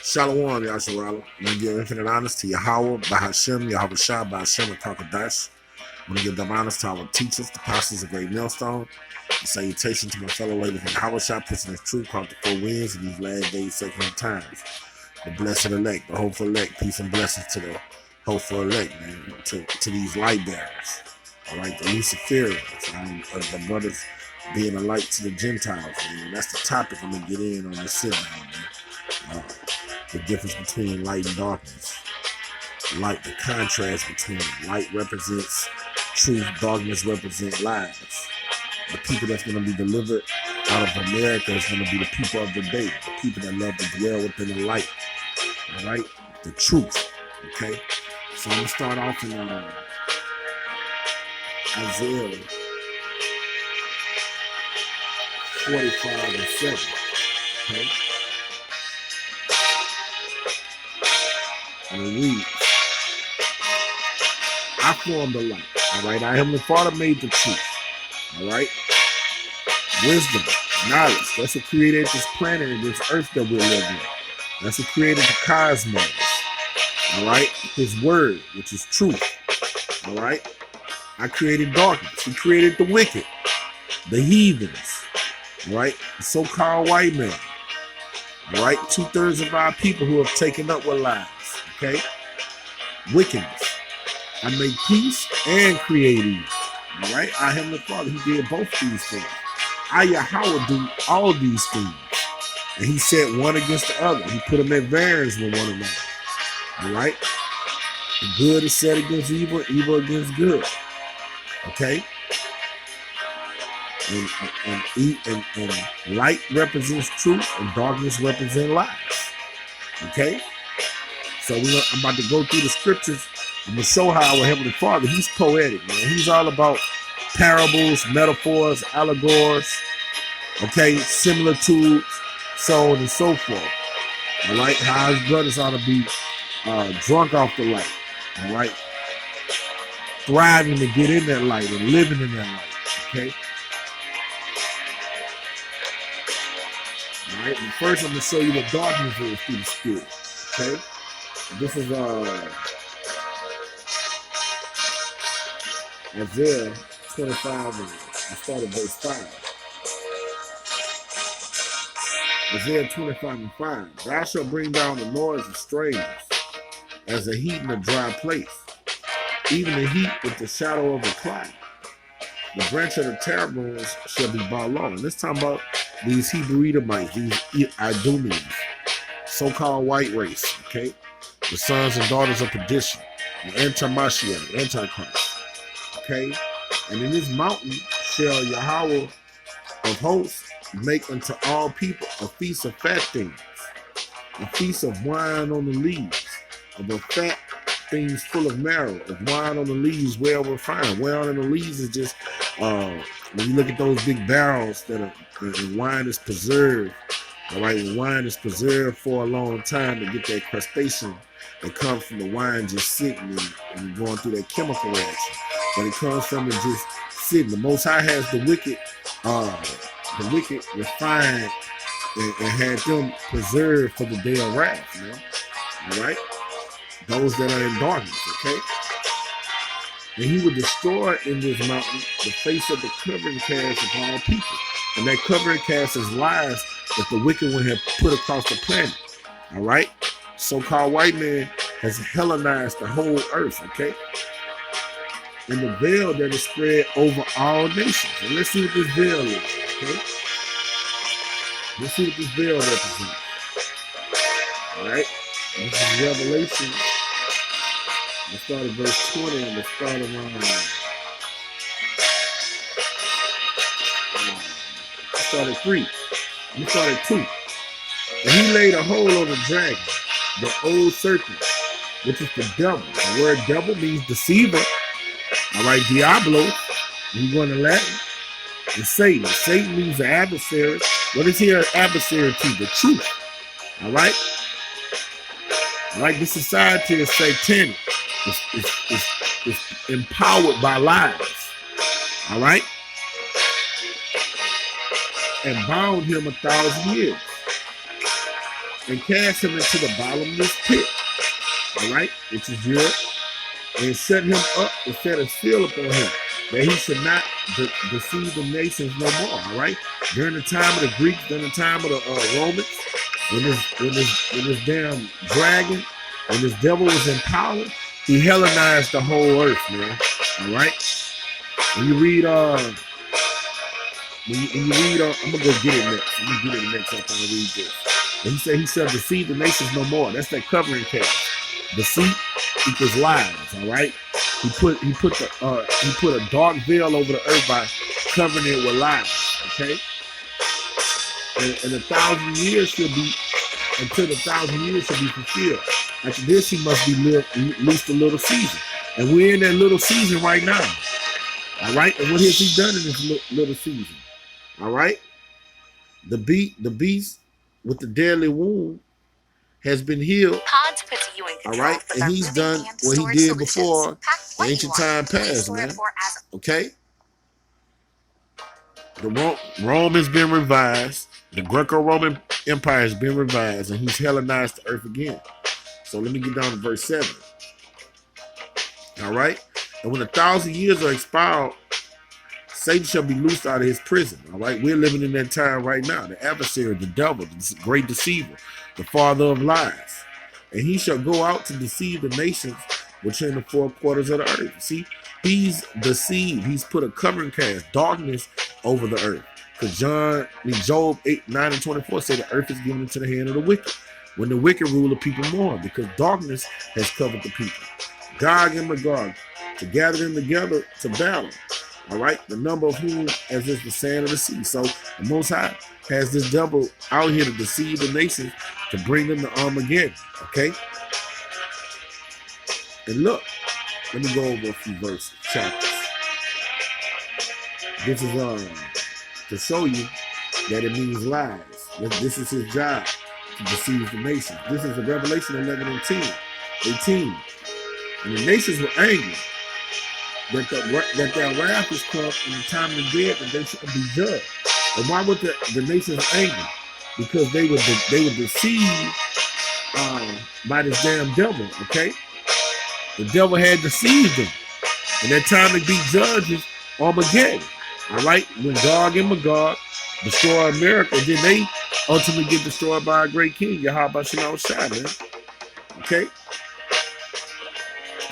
Shalom, Yasharala. I'm going to give infinite honors to Yahweh, Bahashem, Yahweh Shah, Bahashem, and Takadash. I'm going to give them honors to our teachers, the pastors of Great Millstone. A salutation to my fellow ladies in Yahweh Shah, preaching his truth across the four winds in these last days, second times. The blessed elect, the hopeful elect, peace and blessings to the hopeful elect, man, to these light bearers. All right, the Luciferians, the brothers being a light to the Gentiles. Man. That's the topic I'm going to get in on this sit-down, man. The difference between light and darkness. Light, the contrast between light represents truth, darkness represents lies. The people that's going to be delivered out of America is going to be the people of the day, the people that love to dwell within the light. All right, the truth. Okay, so I'm going to start off in Isaiah 45 and 7. Okay. And it reads, I formed the light, all right? Our Heavenly Father made the truth, all right? Wisdom, knowledge, that's what created this planet and this earth that we're living in. That's what created the cosmos, all right? His word, which is truth, all right? I created darkness. He created the wicked, the heathens, all right? The so-called white man, all right? 2/3 of our people who have taken up with lies. Okay, wickedness. I make peace and create evil. All right, our Heavenly Father, He did both these things. I, Yahweh, do all these things, and He set one against the other. He put them at variance with one another. All right, the good is set against evil, evil against good. Okay, and light represents truth, and darkness represents lies. Okay. So I'm about to go through the scriptures. I'm going to show how our Heavenly Father, He's poetic, man. He's all about parables, metaphors, allegories, okay, similitudes, so on and so forth. All right, how His brothers ought to be drunk off the light, all right, thriving to get in that light and living in that light, okay. All right, and first I'm going to show you what darkness is through the Spirit, okay. This is Isaiah 25, and I start at verse 5. Isaiah 25 and 5. Thou shalt bring down the noise of strangers as a heat in a dry place, even the heat with the shadow of a cloud. The branch of the terebinths shall be brought low. And this time about these Hebrew Edomites, these Idumeans, so-called white race, okay? The sons and daughters of perdition, the anti-Mashiach, the Antichrist. Okay? And in this mountain shall Yahweh of hosts make unto all people a feast of fat things, a feast of wine on the leaves, of the fat things full of marrow, of wine on the leaves well refined. Wine on the leaves is just, when you look at those big barrels that are, and wine is preserved, all right, when wine is preserved for a long time to get that crustation that comes from the wine just sitting and going through that chemical reaction. But it comes from it just sitting. The Most High has the wicked refined and had them preserved for the day of wrath, man. All right? Those that are in darkness, okay? And He would destroy in this mountain the face of the covering cast of all people. And that covering cast is lies that the wicked one have put across the planet. All right? So-called white man has Hellenized the whole earth, okay? And the veil that is spread over all nations. And let's see what this veil is, okay? Let's see what this veil represents. All right? This is Revelation. Let's start at verse 20 and let's start around. Let's start at 3. Let's start at 2. And He laid a hold on the dragon, the old serpent, which is the devil. The word devil means deceiver. All right, Diablo, when you go into Latin, and Satan. Satan means the adversary. What is he an adversary to? The truth. All right? All right, this society is satanic. It's empowered by lies. All right? And bound him 1,000 years. and cast him into the bottomless pit, all right, which is Europe, and set him up and set a seal upon him, that he should not deceive the nations no more, all right? During the time of the Greeks, during the time of the Romans, when this damn dragon, when this devil was in power, he Hellenized the whole earth, man, all right? When you read, I'm gonna go get it next. I'm gonna get it next after I read this. And he said he shall deceive the nations no more. That's that covering cast. Deceit equals lies, all right? He put a dark veil over the earth by covering it with lies, okay? And 1,000 years shall be until the 1,000 years shall be fulfilled. After this, he must be loosed a little season, and we're in that little season right now, all right? And what has he done in this little season? All right, the beast with the deadly wound has been healed. All right, and he's done what he did before the ancient time past, man. Okay, Rome has been revised. The Greco-Roman Empire has been revised, and he's Hellenized the earth again. So let me get down to verse 7. All right, and when 1,000 years are expired, Satan shall be loosed out of his prison. All right, we're living in that time right now. The adversary, the devil, the great deceiver, the father of lies, and he shall go out to deceive the nations which are in the four quarters of the earth. See, he's deceived. He's put a covering cast, darkness over the earth. Because Job 8:9-24 say the earth is given into the hand of the wicked. When the wicked rule, the people mourn, because darkness has covered the people. Gog and Magog, to gather them together to battle. All right, the number of whom as is the sand of the sea. So the Most High has this devil out here to deceive the nations, to bring them to Armageddon. Okay, and look, let me go over a few verses, chapters. This is to show you that it means lies. This is his job, to deceive the nations. This is the Revelation 11:18. And the nations were angry that their wrath is come in the time of death, that they should be judged. And why would the nations angry? Because they were deceived by this damn devil. Okay, the devil had deceived them, and that time to be judges Armageddon. All right, when Gog and Magog destroy America, then they ultimately get destroyed by a great king, Yahweh Shalom Shai, man. Okay,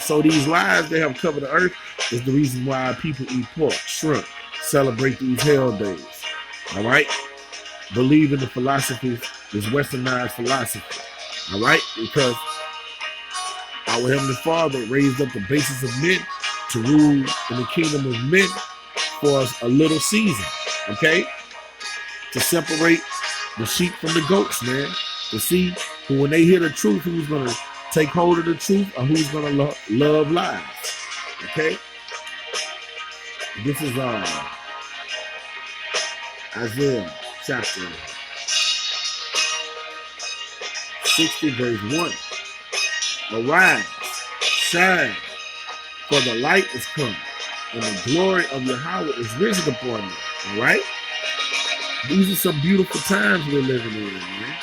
so these lies they have covered the earth is the reason why people eat pork, shrimp, celebrate these hell days. All right, believe in the philosophies, this westernized philosophy. All right, because our Heavenly Father raised up the basis of men to rule in the kingdom of men for us a little season. Okay, to separate the sheep from the goats, man. To see who, when they hear the truth, who's gonna take hold of the truth or who's gonna love lies. Okay. This is Isaiah chapter 60 verse 1. Arise, shine, for the light is come, and the glory of Yahweh is risen upon you. All right? These are some beautiful times we're living in, man.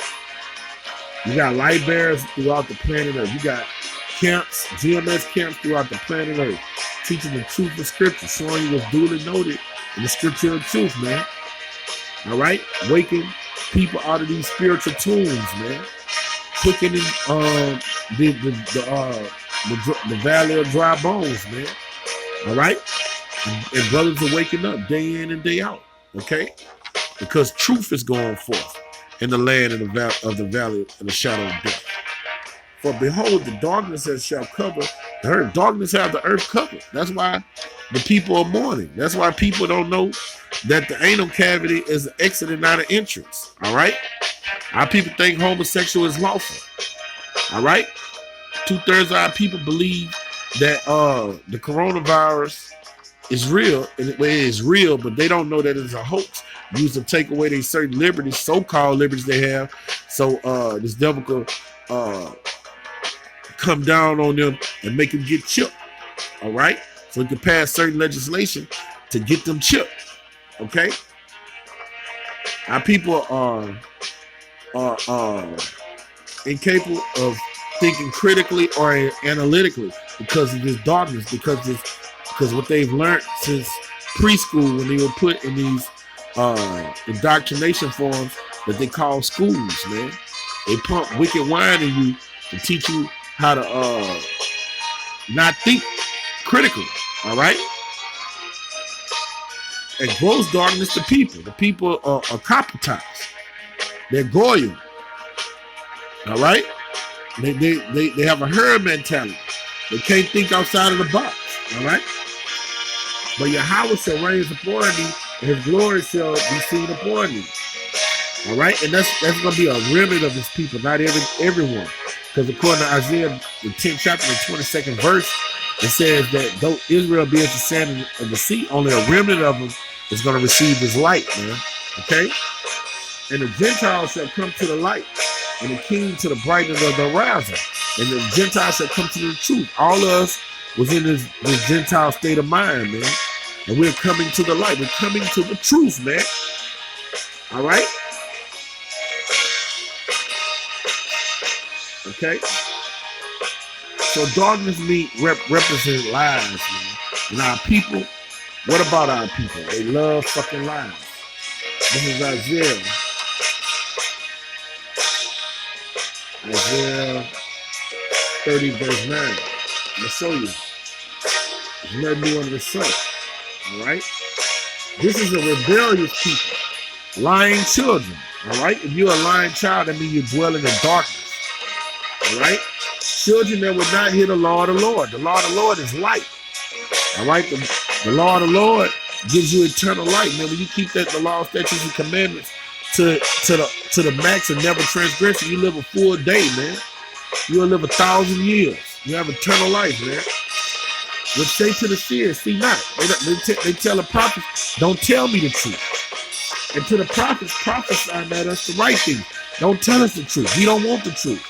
You got light bearers throughout the planet Earth. You got camps, GMS camps throughout the planet Earth, teaching the truth of Scripture, showing you what's duly noted in the Scripture of truth, man. All right, waking people out of these spiritual tombs, man. Quickening the valley of dry bones, man. All right, and brothers are waking up day in and day out. Okay, because truth is going forth in the land of the valley of the shadow of death. For behold, the darkness that shall cover the earth. Darkness have the earth covered. That's why the people are mourning. That's why people don't know that the anal cavity is an exit and not an entrance. All right? Our people think homosexual is lawful. All right? 2/3 of our people believe that the coronavirus is real. And it is real, but they don't know that it's a hoax used to take away their certain liberties, so-called liberties they have. So this devil could come down on them and make them get chipped. All right? So it can pass certain legislation to get them chipped. Okay? Our people are incapable of thinking critically or analytically because of this darkness, because what they've learned since preschool when they were put in these indoctrination forms that they call schools, man. They pump wicked wine in you to teach you how to not think critically, all right? And gross darkness to people. The people are corporatized. They're goyim, all right? They have a herd mentality. They can't think outside of the box, all right? But Yahweh shall reign upon thee, and his glory shall be seen upon thee. All right? And that's going to be a remnant of his people, not everyone. Because according to Isaiah, the 10th chapter, the 22nd verse, it says that though Israel be as the sand of the sea, only a remnant of them is going to receive his light, man. Okay? And the Gentiles shall come to the light, and the king to the brightness of the horizon. And the Gentiles shall come to the truth. All of us was in this Gentile state of mind, man. And we're coming to the light. We're coming to the truth, man. All right? Okay? So darkness represents lies, man. And our people, what about our people? They love fucking lies. This is Isaiah 30 verse 9. I'm gonna show you. There's nothing new under the sun. All right? This is a rebellious people. Lying children. All right? If you're a lying child, that means you're dwelling in darkness. All right? Children that would not hear the law of the Lord. The law of the Lord is light. All right? The law of the Lord gives you eternal life. Man, when you keep the law, statutes, and commandments to the max and never transgress, you live a full day, man. You'll live 1,000 years. You have eternal life, man. Which say to the seers, see not. They tell the prophets, don't tell me the truth. And to the prophets, prophesy not us the right thing. Don't tell us the truth. We don't want the truth.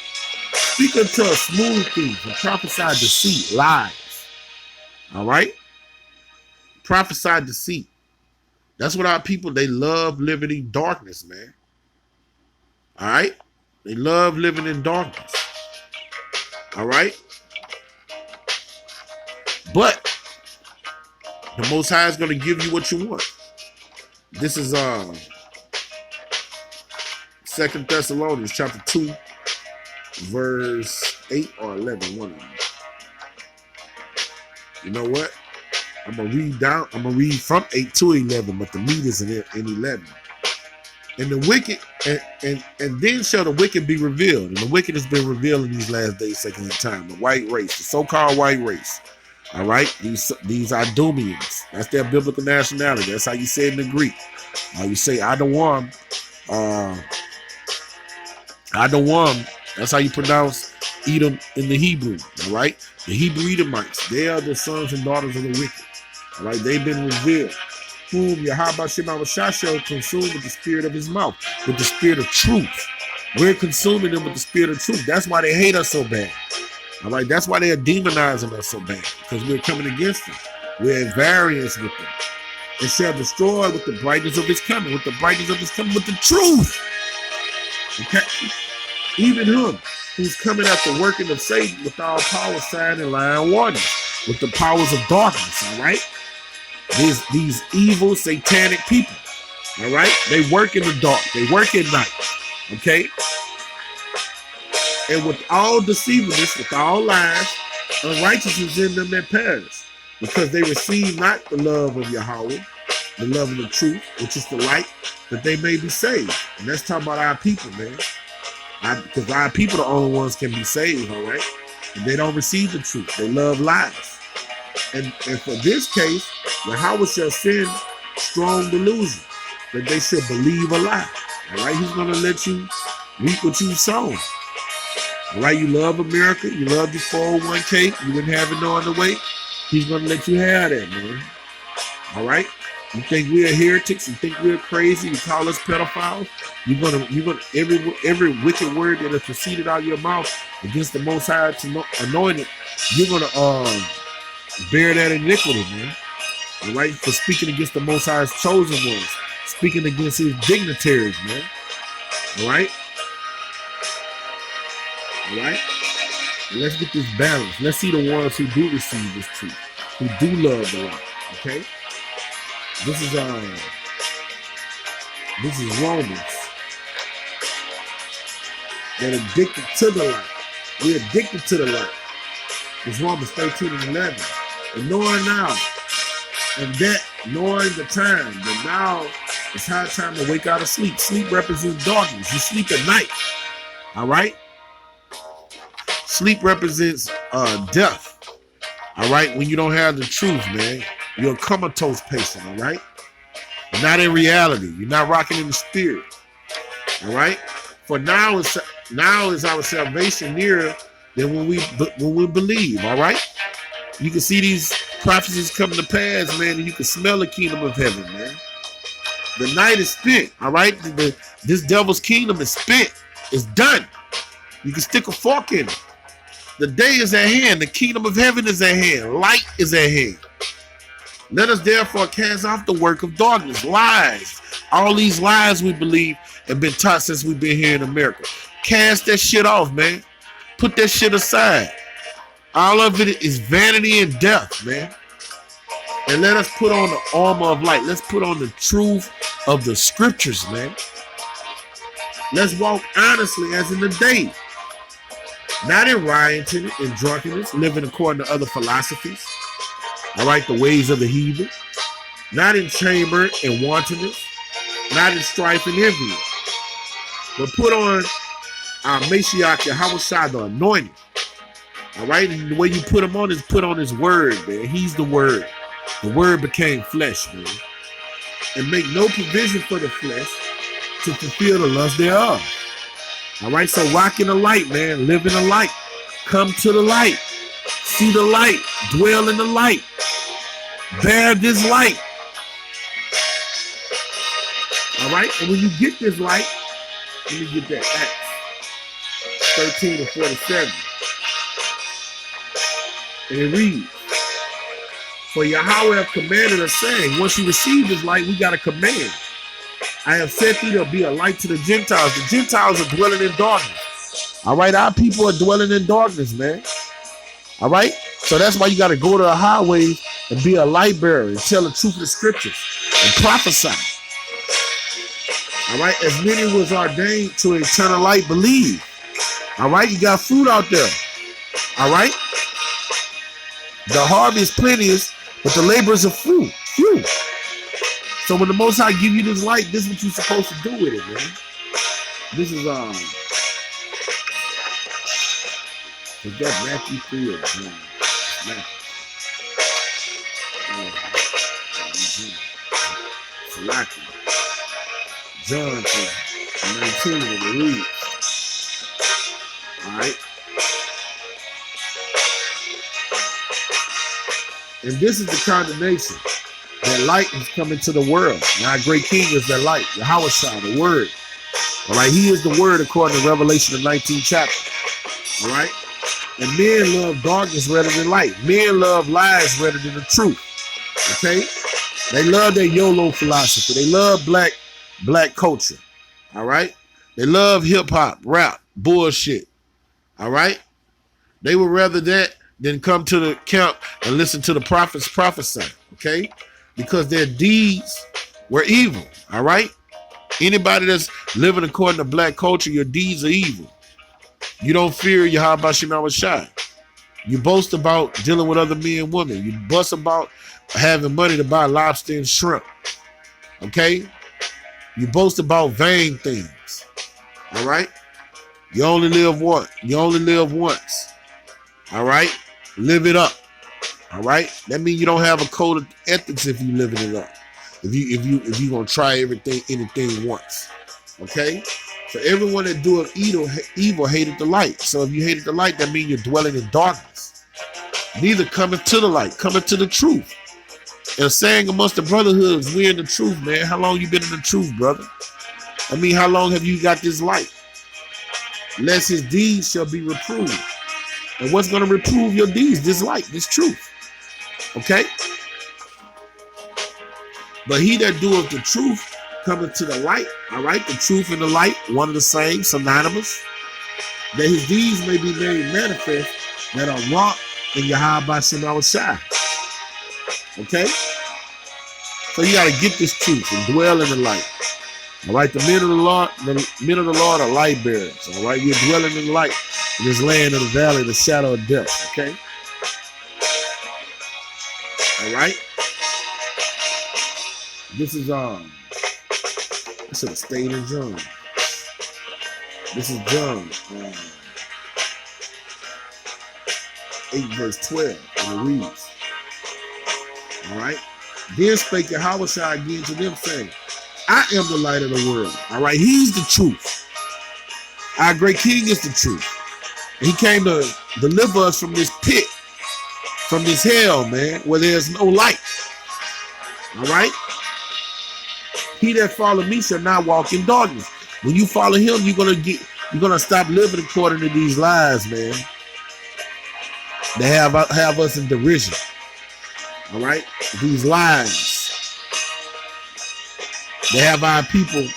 Speak unto us smooth things and prophesy deceit, lies. All right? Prophesy deceit. That's what our people, they love living in darkness, man. All right? They love living in darkness. All right? But the Most High is going to give you what you want. This is 2 Thessalonians chapter 2, verse 8 or 11, one of them. You know what? I'm going to read from 8 to 11, but the meat is in 11. And the wicked, and then shall the wicked be revealed. And the wicked has been revealed in these last days, second in time. The white race, the so-called white race. All right? These Idumeans. That's their biblical nationality. That's how you say it in the Greek. You say Adawam. Adawam. That's how you pronounce Edom in the Hebrew. All right? The Hebrew Edomites. They are the sons and daughters of the wicked. All right? They've been revealed. Whom Yahweh Shema shall consume with the spirit of his mouth, with the spirit of truth. We're consuming them with the spirit of truth. That's why they hate us so bad. All right, that's why they are demonizing us so bad, because we're coming against them. We're at variance with them. And shall destroy with the brightness of his coming, with the brightness of his coming, with the truth. Okay? Even him who's coming after working of Satan with all power, sign, and lying warning, with the powers of darkness, all right? These evil satanic people, all right? They work in the dark. They work at night, okay? And with all deceivableness, with all lies, unrighteousness in them that perish, because they receive not the love of Yahweh, the love of the truth, which is the light, that they may be saved. And that's talking about our people, man. Because our people are the only ones can be saved, all right? And they don't receive the truth. They love lies. And for this case, Yahweh shall send strong delusion that they should believe a lie. All right, he's going to let you reap what you've sown. All right, you love America, you love your 401k, you wouldn't have it no other way. He's going to let you have that, man. All right, you think we're heretics, you think we're crazy, you call us pedophiles. You're gonna every wicked word that has proceeded out of your mouth against the Most High anointed, you're gonna bear that iniquity, man. All right, for speaking against the Most High's chosen ones, speaking against his dignitaries, man. All right. All right? And let's get this balance. Let's see the ones who do receive this truth, who do love the light. Okay? This is Romans. They're addicted to the light. We're addicted to the light. It's Romans 13 and 11. And knowing now, and that knowing the time, that now it's high time to wake out of sleep. Sleep represents darkness. You sleep at night. All right? Sleep represents death. All right? When you don't have the truth, man, you're a comatose patient. All right? You're not in reality. You're not rocking in the spirit. All right? For now is our salvation nearer than when we believe. All right? You can see these prophecies come to pass, man, and you can smell the kingdom of heaven, man. The night is spent. All right? This devil's kingdom is spent. It's done. You can stick a fork in it. The day is at hand. The kingdom of heaven is at hand. Light is at hand. Let us therefore cast off the work of darkness, lies. All these lies we believe have been taught since we've been here in America. Cast that shit off, man. Put that shit aside. All of it is vanity and death, man. And let us put on the armor of light. Let's put on the truth of the scriptures, man. Let's walk honestly as in the day. Not in rioting and drunkenness, living according to other philosophies. All right, the ways of the heathen. Not in chamber and wantonness. Not in strife and envy. But put on our Mashiach Yahawashi, the anointing. All right, and the way you put him on is put on his word, man. He's the word. The word became flesh, man. And make no provision for the flesh to fulfill the lust thereof. All right, so rock in the light, man. Live in the light. Come to the light. See the light. Dwell in the light. Bear this light. All right, and when you get this light, let me get that Acts 13 and 47. And it reads, for Yahweh have commanded us, saying, once you receive this light, we got a command. I have set thee to be a light to the Gentiles. The Gentiles are dwelling in darkness. All right, our people are dwelling in darkness, man. All right, so that's why you got to go to the highway and be a light bearer and tell the truth of the scriptures and prophesy. All right, as many was ordained to eternal light, believe. All right, you got food out there. All right, the harvest plenteous, but the laborers are few. So when the Most High give you this light, this is what you're supposed to do with it, man. This is is that Matthew 3 or John? Matthew. John 19 and it reads. All right. And this is the condemnation. That light is coming to the world. And our great king is that light. Yahawashi, the word. All right. He is the word according to Revelation, the 19th chapter. All right. And men love darkness rather than light. Men love lies rather than the truth. Okay. They love their YOLO philosophy. They love black culture. All right. They love hip hop, rap, bullshit. All right. They would rather that than come to the camp and listen to the prophets prophesy. Okay. Because their deeds were evil. All right. Anybody that's living according to black culture, your deeds are evil. You don't fear Yahweh Shai. You boast about dealing with other men and women. You boast about having money to buy lobster and shrimp. Okay? You boast about vain things. All right? You only live once. You only live once. All right? Live it up. All right? That means you don't have a code of ethics if you living it up. If you gonna try anything once. Okay? So everyone that doeth evil hated the light. So if you hated the light, that means you're dwelling in darkness. Neither cometh to the light, cometh to the truth. And saying amongst the brotherhoods, we're in the truth, man. How long you been in the truth, brother? I mean, how long have you got this light? Lest his deeds shall be reproved. And what's going to reprove your deeds? This light, this truth. Okay? But he that doeth the truth coming to the light. All right, the truth and the light, one of the same, synonymous. that his deeds may be made manifest that are wrought in Yahweh Shem Shai. Okay? So you gotta get this truth and dwell in the light. All right, the men of the Lord are light bearers. All right, we're dwelling in the light in this land of the valley of the shadow of death. Okay. All right. This is I should have stayed in John. This is John 8 verse 12, and it reads. All right. Then spake Yahweh Shai again to them, saying, I am the light of the world. All right, he's the truth. Our great king is the truth. And he came to deliver us from this pit, from this hell, man, where there's no light. All right? He that follow me shall not walk in darkness. When you follow him, you're gonna stop living according to these lies, man. They have us in derision. All right? These lies. They have our people,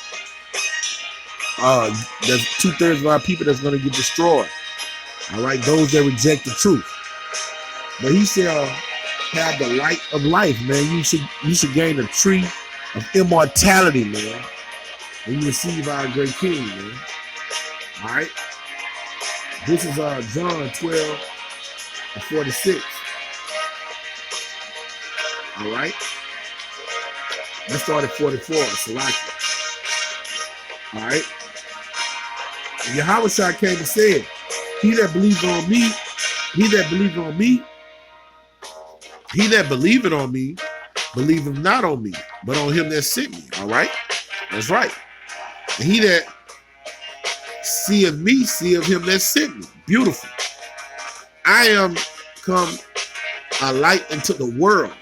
there's 2/3 of our people that's going to get destroyed. All right, those that reject the truth. But he shall have the light of life, man. You should gain the tree of immortality, man. And you receive our great king, man. All right. This is John 12:46. All right. Let's start at 44. Salaki. All right. And Yahweh Shai came and said, he that believeth on me, believeth not on me, but on him that sent me. All right. That's right. And he that seeth me, seeth him that sent me. Beautiful. I am come a light into the world.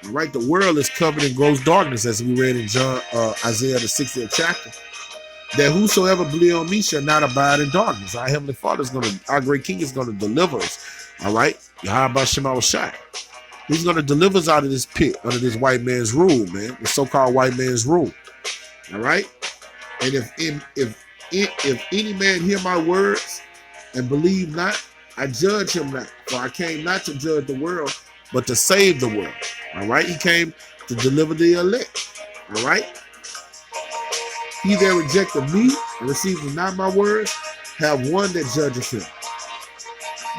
All right, the world is covered in gross darkness, as we read in Isaiah the 60th chapter. That whosoever believe on me shall not abide in darkness. Our Heavenly Father our great King is gonna deliver us. All right, Yahweh Shem Shai. He's gonna deliver us out of this pit, under this white man's rule, man, the so-called white man's rule. All right, and if any man hear my words and believe not, I judge him not. For I came not to judge the world, but to save the world. All right, he came to deliver the elect. All right, he that rejected me and receiveth not my words, have one that judgeth him.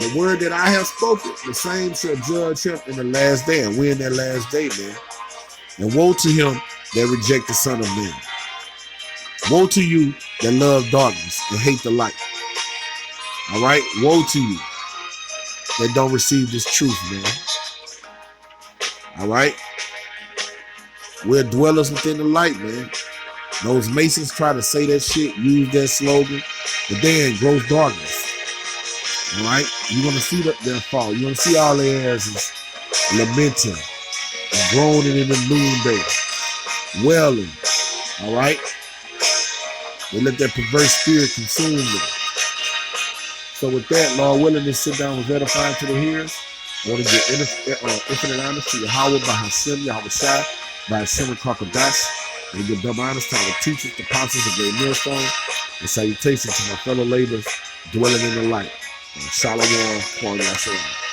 The word that I have spoken, the same shall judge him in the last day. And we're in that last day, man. And woe to him that reject the Son of Man. Woe to you that love darkness and hate the light. All right, woe to you that don't receive this truth, man. All right, we're dwellers within the light, man. Those Masons try to say that shit, use that slogan, but they're in gross darkness. All right, you're gonna see their fall. You're gonna see all their asses lamenting, and groaning in the noonday, wailing. All right, they let that perverse spirit consume them. So with that, Lord willing, to sit down with edifying to the hearers. I want to give infinite honors to Yahweh by Hashem, Yahweh Shai, by Hashem and Kakadash. And give double honors to our teachers, the apostles of Great Millstone, and salutations to my fellow laborers dwelling in the light. And Shalom, Kwon Yasharim.